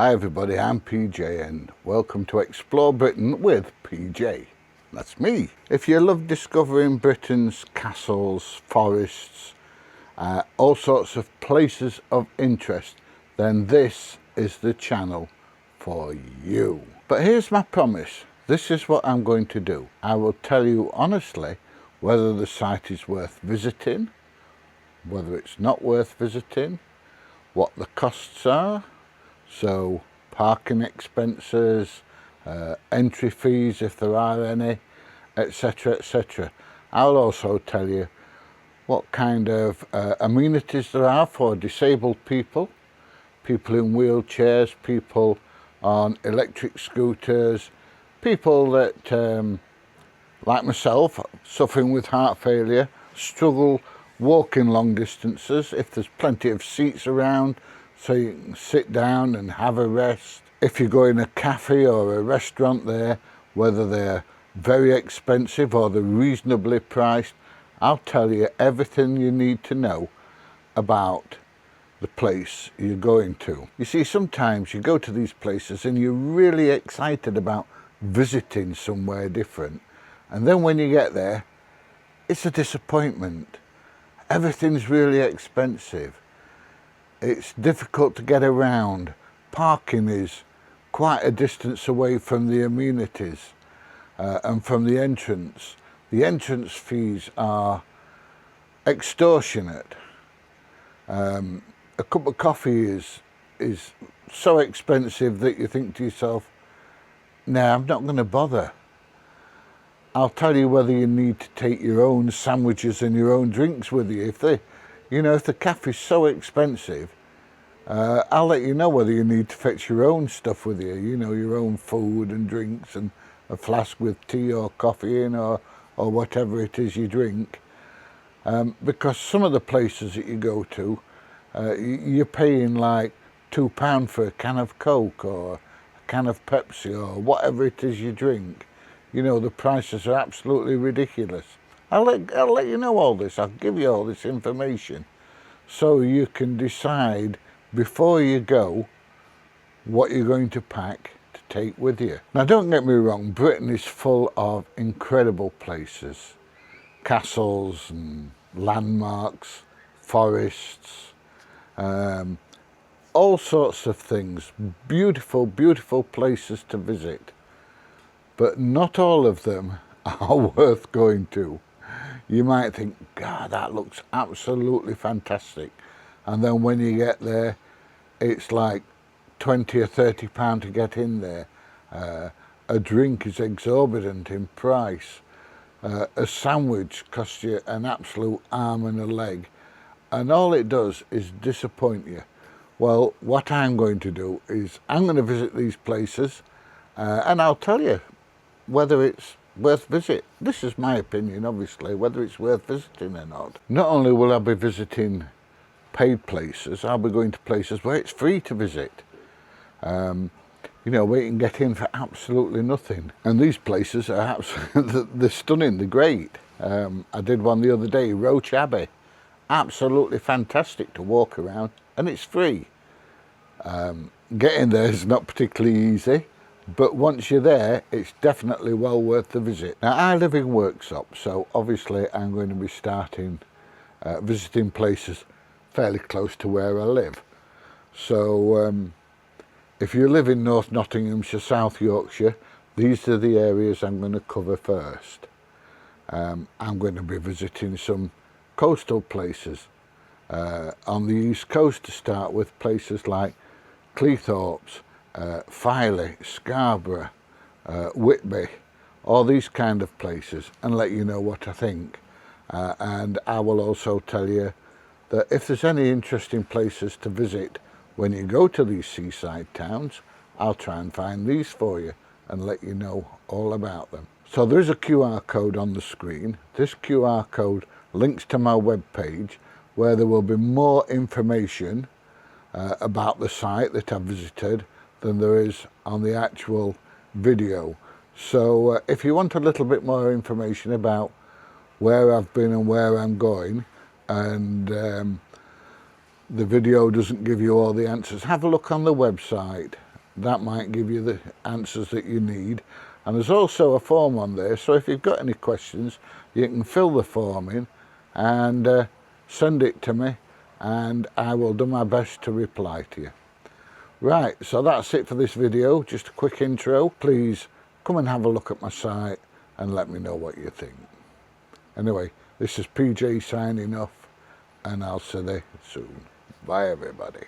Hi everybody, I'm PJ and welcome to Explore Britain with PJ. That's me. If you love discovering Britain's castles, forests, all sorts of places of interest, then this is the channel for you. But here's my promise. This is what I'm going to do. I will tell you honestly whether the site is worth visiting, whether it's not worth visiting, what the costs are, so parking expenses, entry fees if there are any, etc, etc. I'll also tell you what kind of amenities there are for disabled people, people in wheelchairs, people on electric scooters, people that, like myself, suffering with heart failure, struggle walking long distances, if there's plenty of seats around so you can sit down and have a rest. If you go in a cafe or a restaurant there, whether they're very expensive or they're reasonably priced, I'll tell you everything you need to know about the place you're going to. You see, sometimes you go to these places and you're really excited about visiting somewhere different, and then when you get there, it's a disappointment. Everything's really expensive. It's difficult to get around. Parking is quite a distance away from the amenities and from the entrance. The entrance fees are extortionate. A cup of coffee is so expensive that you think to yourself, nah, I'm not going to bother. I'll tell you whether you need to take your own sandwiches and your own drinks with you. If the cafe's so expensive, I'll let you know whether you need to fetch your own stuff with you, your own food and drinks and a flask with tea or coffee in or whatever it is you drink. Because some of the places that you go to, you're paying like £2 for a can of Coke or a can of Pepsi or whatever it is you drink. The prices are absolutely ridiculous. I'll let you know all this. I'll give you all this information so you can decide before you go what you're going to pack to take with you. Now, don't get me wrong, Britain is full of incredible places, castles and landmarks, forests, all sorts of things, beautiful, beautiful places to visit. But not all of them are worth going to. You might think, God, that looks absolutely fantastic. And then when you get there, it's like £20 or £30 to get in there. A drink is exorbitant in price. A sandwich costs you an absolute arm and a leg. And all it does is disappoint you. Well, what I'm going to do is I'm going to visit these places and I'll tell you whether it's worth visit. This is my opinion, obviously, whether it's worth visiting or not. Not only will I be visiting paid places, I'll be going to places where it's free to visit. Where you can get in for absolutely nothing. And these places are absolutely, they're stunning, they're great. I did one the other day, Roach Abbey. Absolutely fantastic to walk around, and it's free. Getting there is not particularly easy, but once you're there, it's definitely well worth the visit. Now, I live in Worksop, so obviously I'm going to be starting visiting places fairly close to where I live. So if you live in North Nottinghamshire, South Yorkshire, these are the areas I'm going to cover first. I'm going to be visiting some coastal places on the east coast to start with, places like Cleethorpes, Filey, Scarborough, Whitby, all these kind of places, and let you know what I think. And I will also tell you that if there's any interesting places to visit when you go to these seaside towns, I'll try and find these for you and let you know all about them. So there is a QR code on the screen. This QR code links to my webpage where there will be more information about the site that I've visited than there is on the actual video. So if you want a little bit more information about where I've been and where I'm going, and the video doesn't give you all the answers, have a look on the website. that might give you the answers that you need. And there's also a form on there, so if you've got any questions, you can fill the form in and send it to me, and I will do my best to reply to you. Right, so that's it for this video, just a quick intro. Please come and have a look at my site and let me know what you think. Anyway, this is PJ signing off, and I'll see you soon. Bye everybody.